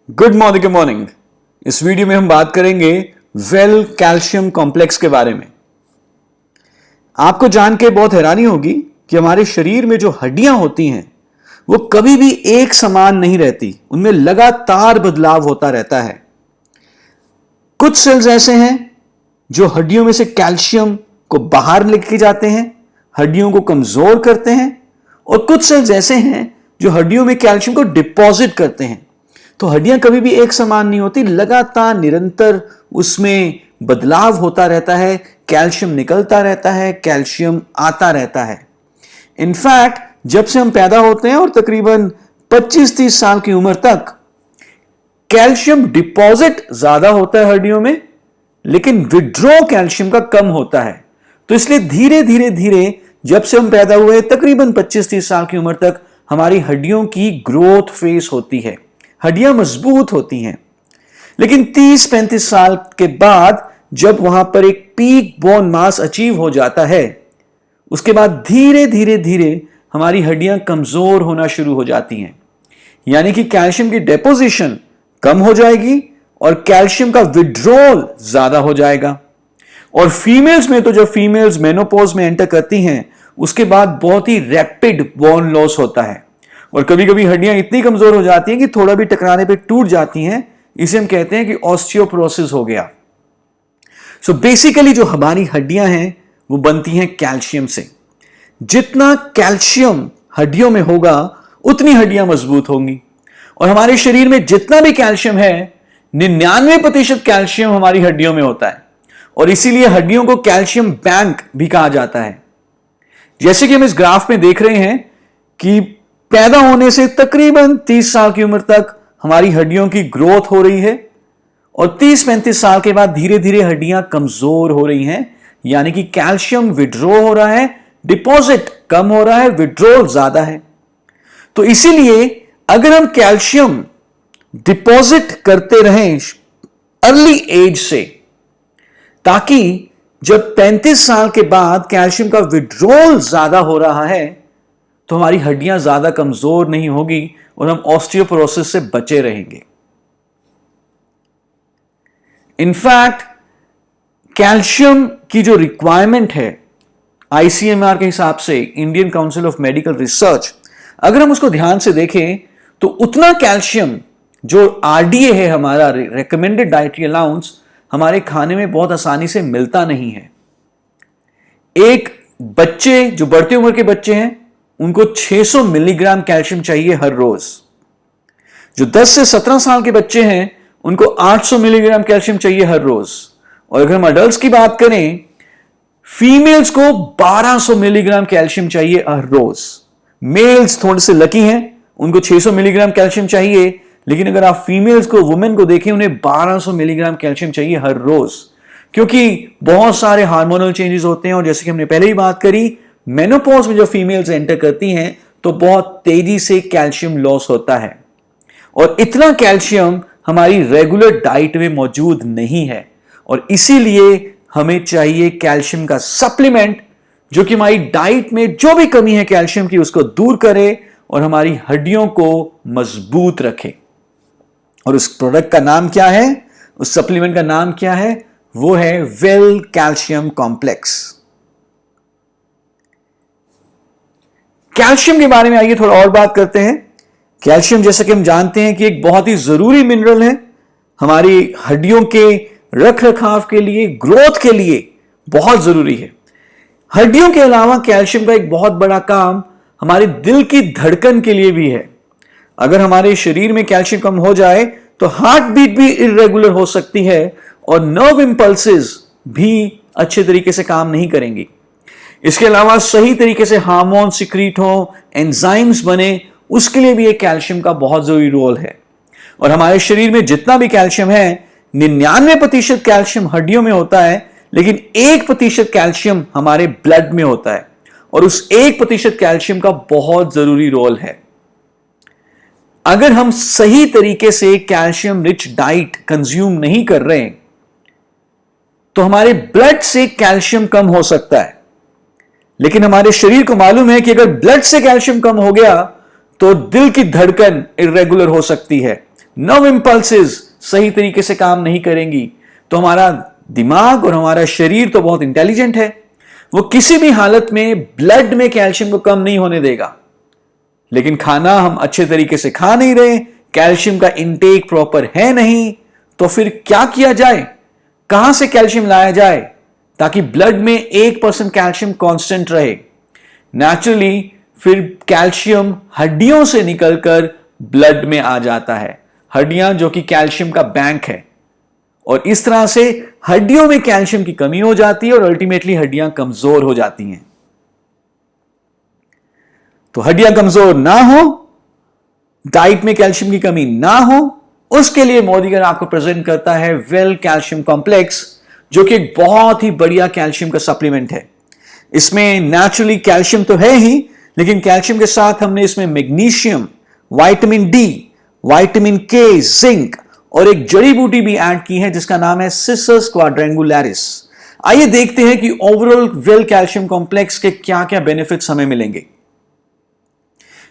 Good morning. इस video में हम बात करेंगे वेल कैल्शियम कॉम्प्लेक्स के बारे में। आपको जान के बहुत हैरानी होगी कि हमारे शरीर में जो हड्डियां होती हैं वो कभी भी एक समान नहीं रहती, उनमें लगातार बदलाव होता रहता है। कुछ सेल्स ऐसे हैं जो हड्डियों में से कैल्शियम को बाहर लेके जाते हैं, हड्डियों को कमजोर करते हैं, और कुछ सेल्स ऐसे हैं जो हड्डियों में कैल्शियम को डिपॉजिट करते हैं। तो हड्डियां कभी भी एक समान नहीं होती, लगातार निरंतर उसमें बदलाव होता रहता है, कैल्शियम निकलता रहता है, कैल्शियम आता रहता है। इनफैक्ट जब से हम पैदा होते हैं और तकरीबन 25-30 साल की उम्र तक कैल्शियम डिपॉजिट ज्यादा होता है हड्डियों में, लेकिन विड्रॉ कैल्शियम का कम होता है। तो इसलिए धीरे धीरे जब से हम पैदा हुए तकरीबन 25-30 साल की उम्र तक हमारी हड्डियों की ग्रोथ फेज होती है, हड्डियां मजबूत होती हैं। लेकिन 30-35 साल के बाद जब वहां पर एक पीक बोन मास अचीव हो जाता है, उसके बाद धीरे धीरे हमारी हड्डियां कमजोर होना शुरू हो जाती हैं। यानी कि कैल्शियम की डेपोजिशन कम हो जाएगी और कैल्शियम का विड्रॉल ज्यादा हो जाएगा। और फीमेल्स में तो जब फीमेल्स मेनोपॉज में एंटर करती हैं उसके बाद बहुत ही रैपिड बोन लॉस होता है, और कभी कभी हड्डियां इतनी कमजोर हो जाती हैं कि थोड़ा भी टकराने पे टूट जाती हैं। इसे हम कहते हैं कि ऑस्टियोपोरोसिस हो गया। सो बेसिकली जो हमारी हड्डियां हैं वो बनती हैं कैल्शियम से। जितना कैल्शियम हड्डियों में होगा उतनी हड्डियां मजबूत होंगी। और हमारे शरीर में जितना भी कैल्शियम है 99% कैल्शियम हमारी हड्डियों में होता है, और इसीलिए हड्डियों को कैल्शियम बैंक भी कहा जाता है। जैसे कि हम इस ग्राफ में देख रहे हैं कि पैदा होने से तकरीबन 30 साल की उम्र तक हमारी हड्डियों की ग्रोथ हो रही है, और 30-35 साल के बाद धीरे धीरे हड्डियां कमजोर हो रही हैं। यानी कि कैल्शियम विड्रॉ हो रहा है, डिपॉजिट कम हो रहा है, विड्रॉल ज्यादा है। तो इसीलिए अगर हम कैल्शियम डिपॉजिट करते रहें अर्ली एज से, ताकि जब 35 साल के बाद कैल्शियम का विड्रॉल ज्यादा हो रहा है तो हमारी हड्डियां ज्यादा कमजोर नहीं होगी और हम ऑस्टियोपोरोसिस से बचे रहेंगे। इनफैक्ट कैल्शियम की जो रिक्वायरमेंट है आईसीएमआर के हिसाब से, Indian council of medical research, अगर हम उसको ध्यान से देखें तो उतना कैल्शियम जो आरडीए है, हमारा रिकमेंडेड डाइटरी अलाउंस, हमारे खाने में बहुत आसानी से मिलता नहीं है। एक बच्चे जो बढ़ती उम्र के बच्चे हैं उनको 600 मिलीग्राम कैल्शियम चाहिए हर रोज। जो 10 से 17 साल के बच्चे हैं उनको 800 मिलीग्राम कैल्शियम चाहिए हर रोज। और अगर हम अडल्ट्स की बात करें, फीमेल्स को 1200 मिलीग्राम कैल्शियम चाहिए हर रोज। मेल्स थोड़े से लकी हैं, उनको 600 मिलीग्राम कैल्शियम चाहिए, लेकिन अगर आप फीमेल्स को, वुमेन को देखें, उन्हें 1200 मिलीग्राम कैल्शियम चाहिए हर रोज, क्योंकि बहुत सारे हार्मोनल चेंजेस होते हैं। और जैसे कि हमने पहले ही बात करी, मेनोपॉज में जब फीमेल्स एंटर करती हैं तो बहुत तेजी से कैल्शियम लॉस होता है, और इतना कैल्शियम हमारी रेगुलर डाइट में मौजूद नहीं है। और इसीलिए हमें चाहिए कैल्शियम का सप्लीमेंट जो कि हमारी डाइट में जो भी कमी है कैल्शियम की उसको दूर करे और हमारी हड्डियों को मजबूत रखे। और उस प्रोडक्ट का नाम क्या है, उस सप्लीमेंट का नाम क्या है? वो है वेल कैल्शियम कॉम्प्लेक्स। कैल्शियम के बारे में आइए थोड़ा और बात करते हैं। कैल्शियम, जैसा कि हम जानते हैं कि एक बहुत ही जरूरी मिनरल है, हमारी हड्डियों के रख रखाव के लिए, ग्रोथ के लिए बहुत जरूरी है। हड्डियों के अलावा कैल्शियम का एक बहुत बड़ा काम हमारे दिल की धड़कन के लिए भी है। अगर हमारे शरीर में कैल्शियम कम हो जाए तो हार्ट बीट भी इरेगुलर हो सकती है और नर्व इंपल्सेस भी अच्छे तरीके से काम नहीं करेंगी। इसके अलावा सही तरीके से हार्मोन सिक्रीट हो, एंजाइम्स बने, उसके लिए भी एक कैल्शियम का बहुत जरूरी रोल है। और हमारे शरीर में जितना भी कैल्शियम है 99% कैल्शियम हड्डियों में होता है, लेकिन 1% कैल्शियम हमारे ब्लड में होता है, और उस 1% कैल्शियम का बहुत जरूरी रोल है। अगर हम सही तरीके से कैल्शियम रिच डाइट कंज्यूम नहीं कर रहे तो हमारे ब्लड से कैल्शियम कम हो सकता है, लेकिन हमारे शरीर को मालूम है कि अगर ब्लड से कैल्शियम कम हो गया तो दिल की धड़कन इरेगुलर हो सकती है, नर्व इंपल्सेस सही तरीके से काम नहीं करेंगी, तो हमारा दिमाग और हमारा शरीर तो बहुत इंटेलिजेंट है, वो किसी भी हालत में ब्लड में कैल्शियम को कम नहीं होने देगा। लेकिन खाना हम अच्छे तरीके से खा नहीं रहे, कैल्शियम का इनटेक प्रॉपर है नहीं, तो फिर क्या किया जाए, कहां से कैल्शियम लाया जाए ताकि ब्लड में 1% कैल्शियम कांस्टेंट रहे। नेचुरली फिर कैल्शियम हड्डियों से निकलकर ब्लड में आ जाता है, हड्डियां जो कि कैल्शियम का बैंक है, और इस तरह से हड्डियों में कैल्शियम की कमी हो जाती है और अल्टीमेटली हड्डियां कमजोर हो जाती हैं। तो हड्डियां कमजोर ना हो, डाइट में कैल्शियम की कमी ना हो, उसके लिए मोदीगढ़ आपको प्रेजेंट करता है वेल कैल्शियम कॉम्प्लेक्स, जो कि एक बहुत ही बढ़िया कैल्शियम का सप्लीमेंट है। इसमें नेचुरली कैल्शियम तो है ही, लेकिन कैल्शियम के साथ हमने इसमें मैग्नीशियम, विटामिन डी, विटामिन के, जिंक और एक जड़ी बूटी भी ऐड की है जिसका नाम है सिसस क्वाड्रेंगुलरिस। आइए देखते हैं कि ओवरऑल वेल कैल्शियम कॉम्प्लेक्स के क्या क्या बेनिफिट्स हमें मिलेंगे।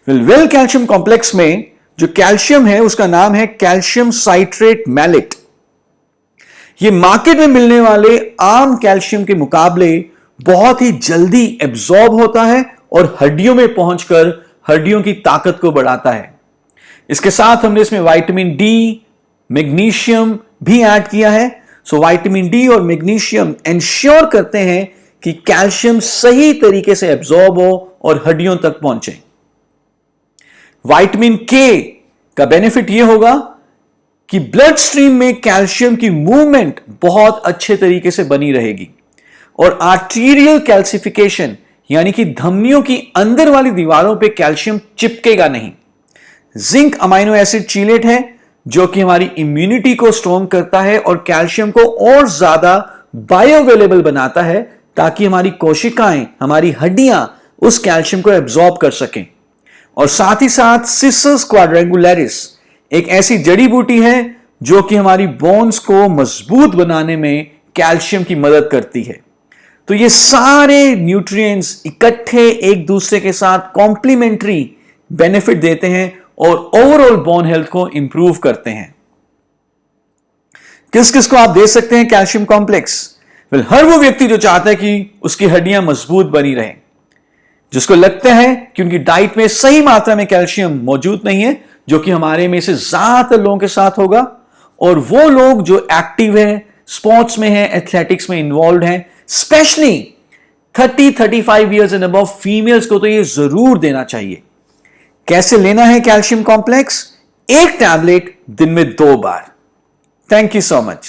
वेल कैल्शियम कॉम्प्लेक्स में जो कैल्शियम है उसका नाम है कैल्शियम साइट्रेट मैलेट। यह मार्केट में मिलने वाले आम कैल्शियम के मुकाबले बहुत ही जल्दी एब्जॉर्ब होता है और हड्डियों में पहुंचकर हड्डियों की ताकत को बढ़ाता है। इसके साथ हमने इसमें विटामिन डी, मैग्नीशियम भी ऐड किया है। सो विटामिन डी और मैग्नीशियम इंश्योर करते हैं कि कैल्शियम सही तरीके से एब्जॉर्ब हो और हड्डियों तक पहुंचे। विटामिन के का बेनिफिट यह होगा कि ब्लड स्ट्रीम में कैल्शियम की मूवमेंट बहुत अच्छे तरीके से बनी रहेगी और आर्टीरियल कैल्सिफिकेशन यानी कि धमनियों की अंदर वाली दीवारों पे कैल्शियम चिपकेगा नहीं। जिंक अमाइनो एसिड चीलेट है जो कि हमारी इम्यूनिटी को स्ट्रॉन्ग करता है और कैल्शियम को और ज्यादा बायोअवेलेबल बनाता है ताकि हमारी कोशिकाएं, हमारी हड्डियां उस कैल्शियम को एब्जॉर्ब कर सकें। और साथ ही साथ सिसस क्वाड्रेंगुलरिस एक ऐसी जड़ी बूटी है जो कि हमारी बोन्स को मजबूत बनाने में कैल्शियम की मदद करती है। तो ये सारे न्यूट्रिएंट्स इकट्ठे एक दूसरे के साथ कॉम्प्लीमेंट्री बेनिफिट देते हैं और ओवरऑल बोन हेल्थ को इंप्रूव करते हैं। किस किस को आप दे सकते हैं कैल्शियम कॉम्प्लेक्स? हर वो व्यक्ति जो चाहता है कि उसकी हड्डियां मजबूत बनी रहें, जिसको लगता है कि उनकी डाइट में सही मात्रा में कैल्शियम मौजूद नहीं है, जो कि हमारे में से ज्यादातर लोगों के साथ होगा, और वो लोग जो एक्टिव है, स्पोर्ट्स में है, एथलेटिक्स में इन्वॉल्व हैं, specially 30-35 years and above females को तो ये जरूर देना चाहिए। कैसे लेना है कैल्शियम कॉम्प्लेक्स? एक टैबलेट दिन में 2 बार। Thank you so much.